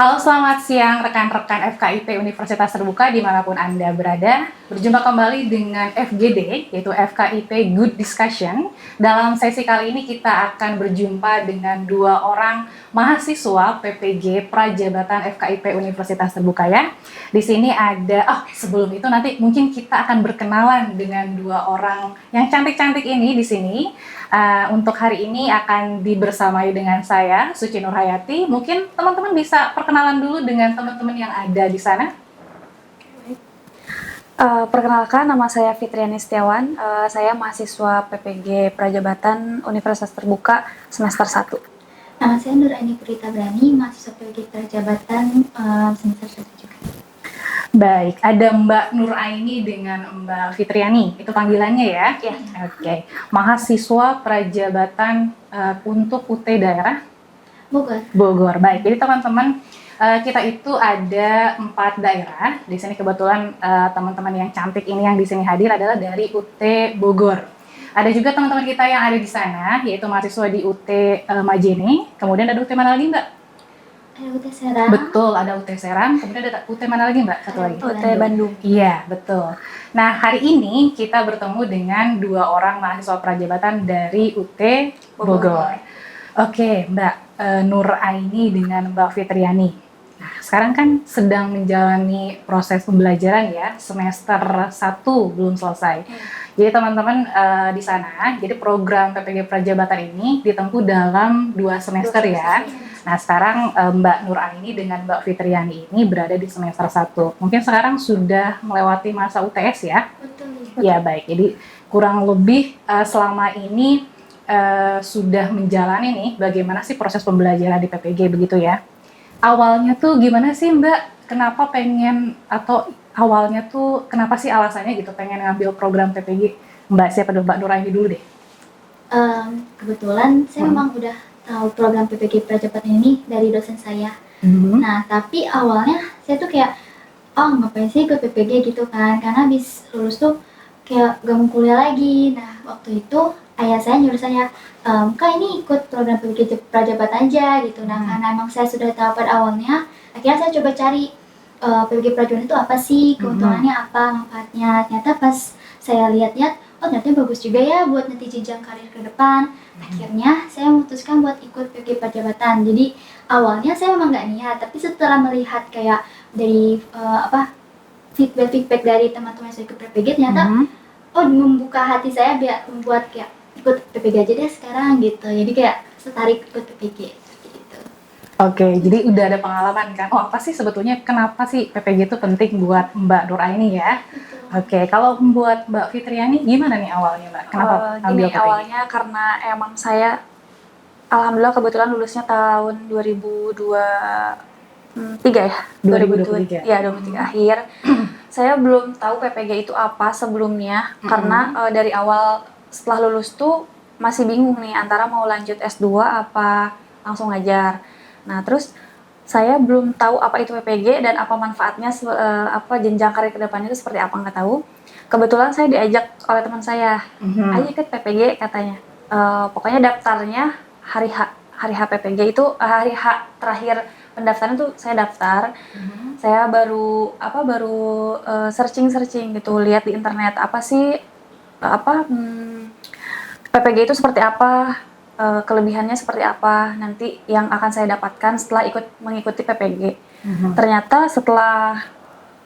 Halo, selamat siang rekan-rekan FKIP Universitas Terbuka dimanapun Anda berada. Berjumpa kembali dengan FGD, yaitu FKIP Good Discussion. Dalam sesi kali ini kita akan berjumpa dengan dua orang mahasiswa PPG Prajabatan FKIP Universitas Terbuka ya. Di sini ada, sebelum itu nanti mungkin kita akan berkenalan dengan dua orang yang cantik-cantik ini di sini. Untuk hari ini akan dibersamai dengan saya, Suci Nurhayati. Mungkin teman-teman bisa perkenalan dulu dengan teman-teman yang ada di sana. Perkenalkan, nama saya Fitriani Setiawan. Saya mahasiswa PPG Prajabatan Universitas Terbuka semester 1. Nama saya Nuraini Purita Brani, mahasiswa PPG Prajabatan semester 1 juga. Baik, ada Mbak Nuraini dengan Mbak Fitriani, itu panggilannya ya? Ya. Oke, mahasiswa Prajabatan untuk UT daerah? Bogor. Baik, jadi teman-teman kita itu ada 4 daerah. Di sini kebetulan teman-teman yang cantik ini yang di sini hadir adalah dari UT Bogor. Ada juga teman-teman kita yang ada di sana, yaitu mahasiswa di UT Majene. Kemudian ada UT mana lagi, Mbak? Ada UT Serang. Betul, ada UT Serang. Kemudian ada UT mana lagi, Mbak? Satu lagi. UT Bandung. Iya, betul. Nah, hari ini kita bertemu dengan dua orang mahasiswa Prajabatan dari UT Bogor. Oke, Mbak Nuraini dengan Mbak Fitriani. Nah, sekarang kan sedang menjalani proses pembelajaran ya, semester 1 belum selesai. Jadi teman-teman di sana, jadi program PPG Prajabatan ini ditempuh dalam 2 semester ya. Nah, sekarang Mbak Nuraini dengan Mbak Fitriani ini berada di semester 1. Mungkin sekarang sudah melewati masa UTS ya? Betul. Ya, baik. Jadi kurang lebih selama ini sudah menjalani nih bagaimana sih proses pembelajaran di PPG begitu ya. Awalnya tuh gimana sih Mbak? Kenapa pengen atau awalnya tuh kenapa sih alasannya gitu pengen ngambil program PPG? Mbak siapa dulu? Mbak Nuraini dulu deh. Kebetulan saya memang udah tahu program PPG Prajabatan ini dari dosen saya. Nah, tapi awalnya saya tuh kayak, ngapain sih ikut PPG gitu kan? Karena habis lulus tuh kayak gak mau kuliah lagi. Nah, waktu itu ayah saya nyuruh saya, Kak ini ikut program PPG Prajabatan aja gitu. Nah, karena emang saya sudah tahu pada awalnya, akhirnya saya coba cari PPG Prajabatan itu apa sih, keuntungannya apa, manfaatnya. Ternyata pas saya lihat-lihat, ternyata bagus juga ya buat nanti jenjang karir ke depan. Akhirnya saya memutuskan buat ikut PPG Prajabatan. Jadi awalnya saya memang nggak niat, tapi setelah melihat kayak dari feedback dari teman-teman yang saya ikut PPG, ternyata membuka hati saya biar membuat kayak ikut PPG aja deh sekarang gitu. Jadi kayak tertarik ikut PPG gitu. Oke, jadi udah ada pengalaman kan? Apa sih sebetulnya kenapa sih PPG itu penting buat Mbak Nuraini ya? Betul. Oke, kalau buat Mbak Fitriani gimana nih awalnya Mbak? Kenapa ambil PPG? Awalnya karena emang saya alhamdulillah kebetulan lulusnya tahun 2023 ya. 2023. Ya, 2023 akhir. Saya belum tahu PPG itu apa sebelumnya karena dari awal setelah lulus tuh masih bingung nih antara mau lanjut S2 apa langsung ngajar. Nah, terus saya belum tahu apa itu PPG dan apa manfaatnya, apa jenjang karir kedepannya itu seperti apa, nggak tahu. Kebetulan saya diajak oleh teman saya, ayo ikut PPG katanya. Pokoknya daftarnya hari H PPG itu hari H terakhir pendaftaran tuh saya daftar. Saya baru searching gitu, lihat di internet apa sih PPG itu seperti apa. Kelebihannya seperti apa nanti yang akan saya dapatkan setelah mengikuti PPG. Ternyata setelah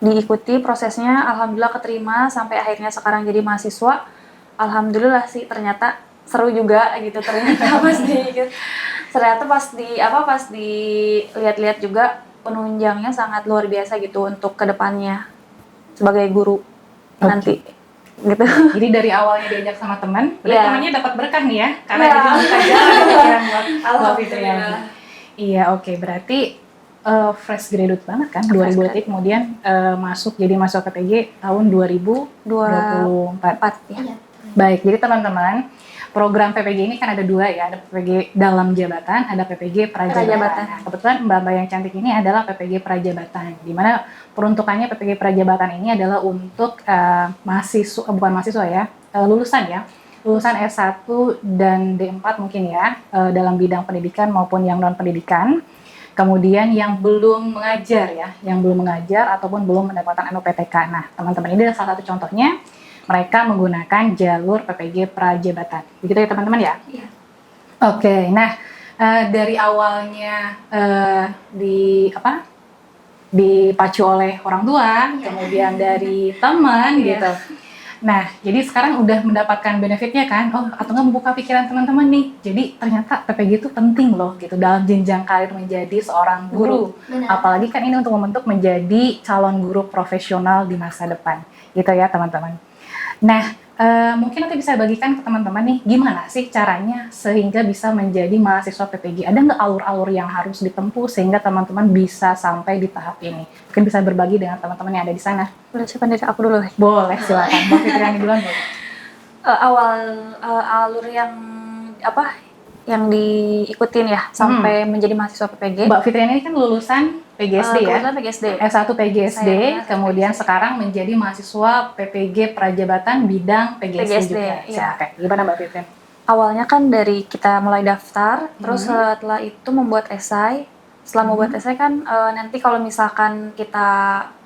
diikuti prosesnya, alhamdulillah keterima sampai akhirnya sekarang jadi mahasiswa. Alhamdulillah sih ternyata seru juga gitu ternyata pas dilihat-lihat juga penunjangnya sangat luar biasa gitu untuk kedepannya sebagai guru nanti. Gitu. Jadi dari awalnya diajak sama teman, temannya dapat berkah nih ya, karena jadi buka jalan buat Fitriani. Iya, oke, berarti fresh graduate banget kan, 2000 kemudian masuk PPG tahun 2024. Ya. Baik, jadi teman-teman, program PPG ini kan ada 2 ya, ada PPG dalam jabatan, ada PPG Prajabatan. Nah, kebetulan mbak-mbak yang cantik ini adalah PPG Prajabatan, di mana peruntukannya PPG Prajabatan ini adalah untuk lulusan S1 dan D4 mungkin ya, dalam bidang pendidikan maupun yang non pendidikan. kemudian yang belum mengajar ya, yang belum mengajar ataupun belum mendapatkan NUPTK. Nah, teman-teman ini adalah salah satu contohnya, mereka menggunakan jalur PPG Prajabatan. Begitu ya teman-teman ya? Iya. Oke, nah dari awalnya dipacu oleh orang tua, kemudian dari teman gitu. Nah, jadi sekarang udah mendapatkan benefitnya kan? Oh, atau nggak membuka pikiran teman-teman nih. Jadi ternyata PPG itu penting loh gitu dalam jenjang karir menjadi seorang guru. Benar. Apalagi kan ini untuk membentuk menjadi calon guru profesional di masa depan, gitu ya teman-teman. Nah, mungkin nanti bisa bagikan ke teman-teman nih, gimana sih caranya sehingga bisa menjadi mahasiswa PPG? Ada nggak alur-alur yang harus ditempuh sehingga teman-teman bisa sampai di tahap ini? Mungkin bisa berbagi dengan teman-teman yang ada di sana. Boleh siapa dari aku dulu? Boleh, silakan. Mbak Fitriani duluan boleh. Alur yang diikutin ya sampai menjadi mahasiswa PPG. Mbak Fitriani ini kan lulusan PGSD ya? Kebetulan PGSD. S1 PGSD, Saya kemudian PGSD. sekarang menjadi mahasiswa PPG Prajabatan bidang PGSD juga. iya. Oke, gimana Mbak Fitriani? Awalnya kan dari kita mulai daftar, terus setelah itu membuat esai. Setelah membuat esai kan nanti kalau misalkan kita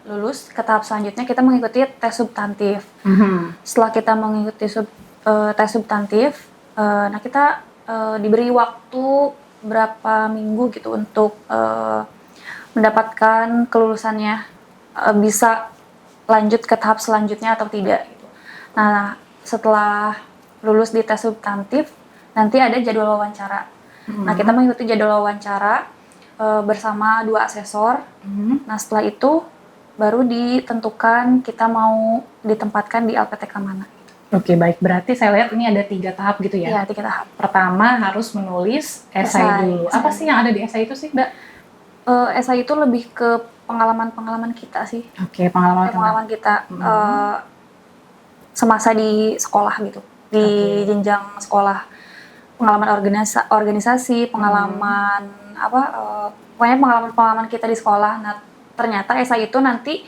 lulus ke tahap selanjutnya kita mengikuti tes substantif. Setelah kita mengikuti tes substantif, nah kita diberi waktu berapa minggu gitu untuk mendapatkan kelulusannya, bisa lanjut ke tahap selanjutnya atau tidak gitu. Nah, setelah lulus di tes substantif, nanti ada jadwal wawancara. Nah, kita mengikuti jadwal wawancara bersama 2 asesor. Nah, setelah itu baru ditentukan kita mau ditempatkan di LPTK mana. Oke, baik. Berarti saya lihat ini ada 3 tahap gitu ya? Iya, 3 tahap. Pertama harus menulis esai dulu. Apa sih yang ada di esai itu sih, Mbak? Esai itu lebih ke pengalaman-pengalaman kita sih. Oke, pengalaman Kita semasa di sekolah gitu, di jenjang sekolah, pengalaman organisasi, pengalaman pokoknya pengalaman kita di sekolah. Nah, ternyata esai itu nanti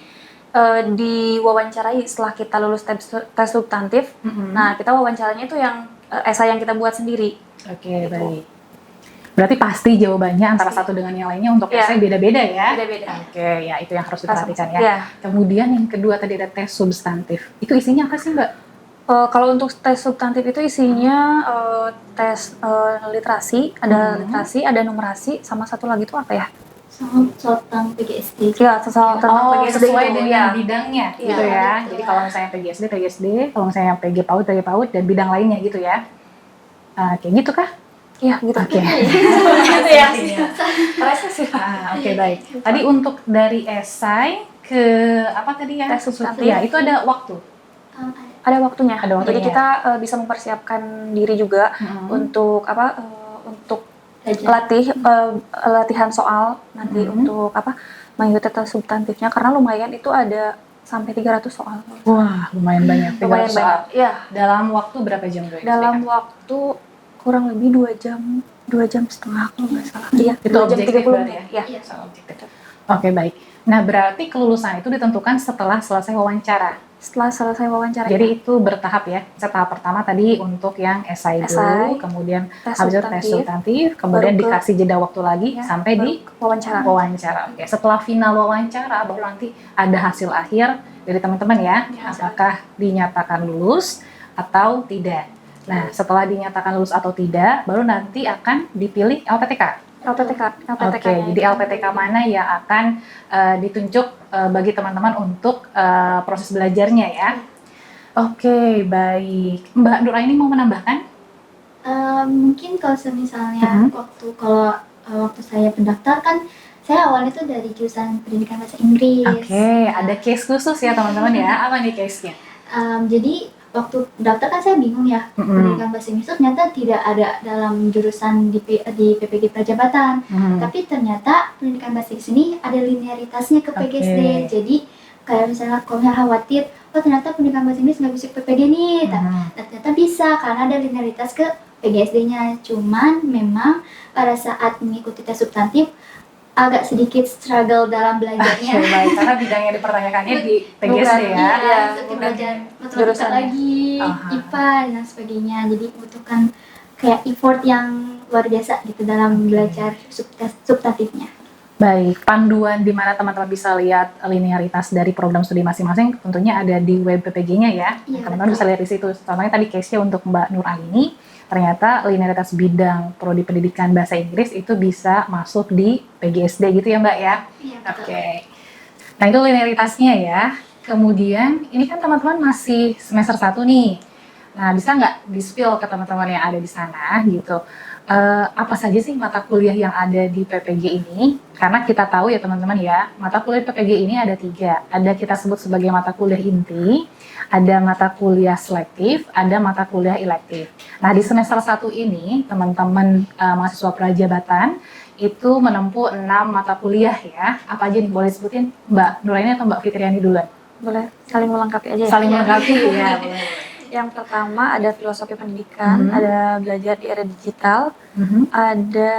diwawancarai setelah kita lulus tes substantif. Nah, kita wawancaranya itu yang esai yang kita buat sendiri. Oke, baik. Berarti pasti jawabannya antara satu dengan yang lainnya untuk esai beda-beda ya? Beda-beda. Oke, ya itu yang harus diperhatikan ya. Iya. Kemudian yang kedua tadi ada tes substantif. Itu isinya apa sih, Mbak? Kalau untuk tes substantif itu isinya tes literasi, ada literasi, ada numerasi, sama satu lagi itu apa ya? Soal tentang PGSD. Iya, tentang PGSD sesuai itu, dengan ya. bidangnya Iya, gitu ya. betul. Jadi kalau misalnya PGSD, kalau misalnya PG PAUD, dan bidang lainnya gitu ya. Kayak gitu kah? Iya, gitu. Oke. Gitu ya. Terasa sih. Oke, baik. Tadi untuk dari esai ke apa tadi ya? Tes substantif. Ya, itu ada waktu. Ada waktunya. Ada waktunya. Jadi kita bisa mempersiapkan diri juga untuk untuk latihan soal nanti untuk mengikuti tes substantifnya, karena lumayan itu ada sampai 300 soal. Wah, lumayan banyak. 300 Lumayan soal. banyak. Iya. Dalam waktu berapa jam tuh? Dalam waktu kurang lebih 2 jam setengah kalau nggak salah. Iya, Itu 2 jam objektif 30 berarti menit. ya? Iya. Soal objektif. Oke, baik. Nah, berarti kelulusan itu ditentukan setelah selesai wawancara. Setelah selesai wawancara. Jadi itu bertahap ya. Tahap pertama tadi untuk yang esai dulu, kemudian habis itu tes substantif, kemudian dikasih jeda waktu lagi sampai di wawancara. Oke, setelah final wawancara baru nanti ada hasil akhir dari teman-teman ya, apakah dinyatakan lulus atau tidak. Nah, setelah dinyatakan lulus atau tidak, baru nanti akan dipilih LPTK. Oke, jadi LPTK mana yang akan ditunjuk bagi teman-teman untuk proses belajarnya ya. Oke, baik. Mbak Nuraini mau menambahkan? Mungkin kalau misalnya waktu saya pendaftar kan, saya awalnya tuh dari jurusan pendidikan bahasa Inggris. Oke, ada case khusus ya teman-teman ya. Apa nih case-nya? Jadi waktu daftar kan saya bingung ya, pendidikan bahasa Inggris itu ternyata tidak ada dalam jurusan di PPG Prajabatan, tapi ternyata pendidikan bahasa Inggris ini ada linearitasnya ke PGSD. Jadi kayak misalnya kalau saya khawatir, oh ternyata pendidikan bahasa Inggris nggak bisa ke PPG nih, ternyata bisa karena ada linearitas ke PGSD-nya. Cuman memang pada saat mengikuti tes substantif agak sedikit struggle dalam belajarnya. Baik, karena bidang yang dipertanyakannya di PGSD ya. Iya, seperti belajar matematika lagi, IPA dan sebagainya. Jadi membutuhkan kayak effort yang luar biasa gitu dalam belajar substantifnya. Baik, panduan di mana teman-teman bisa lihat linearitas dari program studi masing-masing tentunya ada di web PPG-nya ya. Iya, Teman-teman bisa lihat di situ. Contohnya tadi case-nya untuk Mbak Nur Aini, ternyata linearitas bidang prodi pendidikan bahasa Inggris itu bisa masuk di PGSD gitu ya Mbak ya. Iya, betul. Oke. Nah itu linearitasnya ya. Kemudian ini kan teman-teman masih semester 1 nih. Nah bisa nggak di-spill ke teman-teman yang ada di sana gitu. Apa saja sih mata kuliah yang ada di PPG ini? Karena kita tahu ya teman-teman ya, mata kuliah PPG ini ada 3. Ada kita sebut sebagai mata kuliah inti, ada mata kuliah selektif, ada mata kuliah elektif. Nah di semester 1 ini teman-teman mahasiswa prajabatan itu menempuh 6 mata kuliah ya. Apa aja nih boleh sebutin Mbak Nuraini atau Mbak Fitriani duluan? Boleh saling melengkapi aja ya? Saling melengkapi ya. Boleh. Yang pertama ada filosofi pendidikan, ada belajar di era digital, ada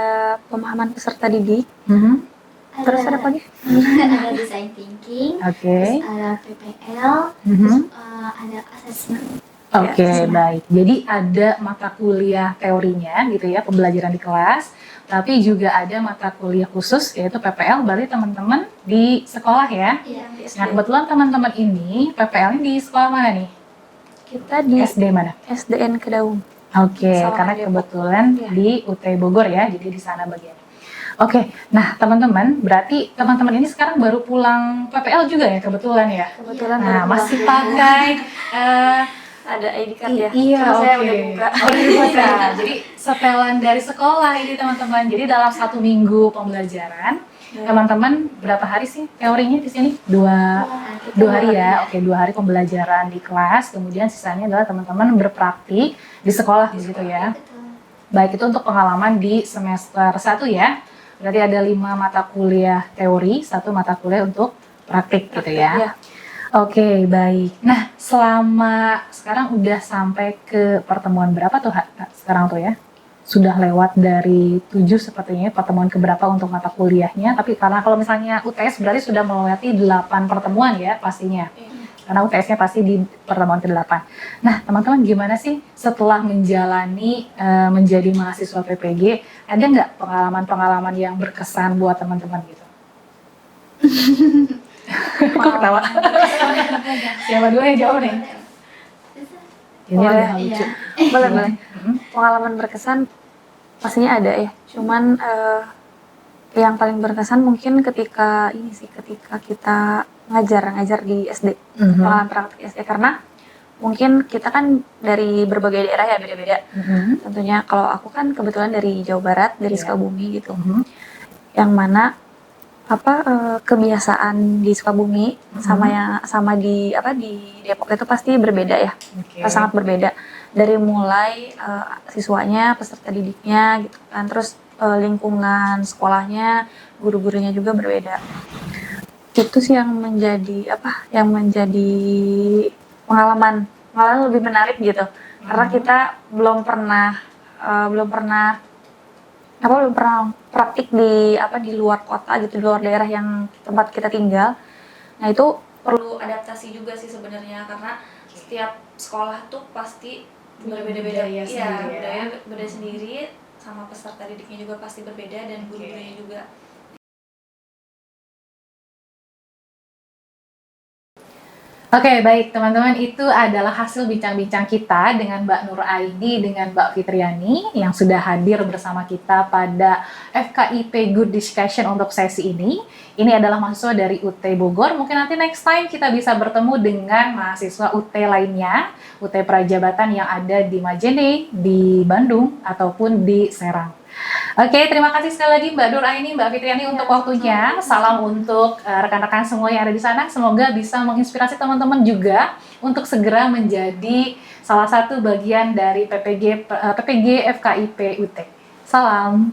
pemahaman peserta didik, terus ada apa lagi? Ada design thinking, Oke. terus ada PPL, terus ada assessment. Oke, baik. Jadi ada mata kuliah teorinya gitu ya, pembelajaran di kelas, tapi juga ada mata kuliah khusus yaitu PPL, berarti teman-teman di sekolah ya. Iya, Nah, kebetulan teman-teman ini PPL-nya di sekolah mana nih? Kita di SD mana? SDN Kedaung. Oke, Sama karena Depok. kebetulan Iya. di UT Bogor ya, jadi di sana bagian. Oke, nah teman-teman, berarti teman-teman ini sekarang baru pulang PPL juga ya kebetulan ya? Kebetulan Nah, baru pulang. masih pakai ada ID card ya. iya, Cuma saya oke. udah buka. Oh, udah dibuka. Jadi setelan dari sekolah ini teman-teman. Jadi dalam 1 minggu pembelajaran, teman-teman berapa hari sih teorinya di sini? Dua hari ya. Oke, 2 hari pembelajaran di kelas. Kemudian sisanya adalah teman-teman berpraktik di sekolah begitu ya. Betul. Baik, itu untuk pengalaman di semester 1 ya. Berarti ada 5 mata kuliah teori, 1 mata kuliah untuk praktik gitu ya. Iya. Oke, baik. Nah, selama sekarang udah sampai ke pertemuan berapa tuh sekarang tuh ya? Sudah lewat dari 7 sepertinya pertemuan keberapa untuk mata kuliahnya. Tapi karena kalau misalnya UTS berarti sudah melewati 8 pertemuan ya pastinya. Karena UTS-nya pasti di pertemuan ke-8. Nah, teman-teman gimana sih setelah menjalani menjadi mahasiswa PPG, ada nggak pengalaman-pengalaman yang berkesan buat teman-teman gitu? Kok ketawa? Siapa dulu yang jawab nih? Ini Boleh, ada hal lucu. Boleh. Pengalaman berkesan pastinya ada ya. Cuman yang paling berkesan mungkin ketika kita ngajar di SD, pengalaman praktik SD, karena mungkin kita kan dari berbagai daerah ya beda-beda. Tentunya kalau aku kan kebetulan dari Jawa Barat, dari Sukabumi gitu. Yang mana kebiasaan di Sukabumi sama di Depok itu pasti berbeda ya. Sangat berbeda. Dari mulai siswanya, peserta didiknya gitu kan, terus lingkungan sekolahnya, guru-gurunya juga berbeda. Itu sih yang menjadi pengalaman lebih menarik gitu. Karena kita belum pernah praktik di luar kota gitu, di luar daerah yang tempat kita tinggal. Nah, itu perlu adaptasi juga sih sebenarnya, karena setiap sekolah tuh pasti berbeda-beda. Budaya sendiri ya. Budaya beda sendiri, sama peserta didiknya juga pasti berbeda, dan guru-gurunya juga. Oke, baik teman-teman, itu adalah hasil bincang-bincang kita dengan Mbak Nur Aini dengan Mbak Fitriani yang sudah hadir bersama kita pada FKIP Good Discussion untuk sesi ini. Ini adalah mahasiswa dari UT Bogor. Mungkin nanti next time kita bisa bertemu dengan mahasiswa UT lainnya, UT Prajabatan yang ada di Majene, di Bandung, ataupun di Serang. Oke, terima kasih sekali lagi Mbak Nur Aini, Mbak Fitriani untuk waktunya. Salam untuk rekan-rekan semua yang ada di sana. Semoga bisa menginspirasi teman-teman juga untuk segera menjadi salah satu bagian dari PPG FKIP UT. Salam.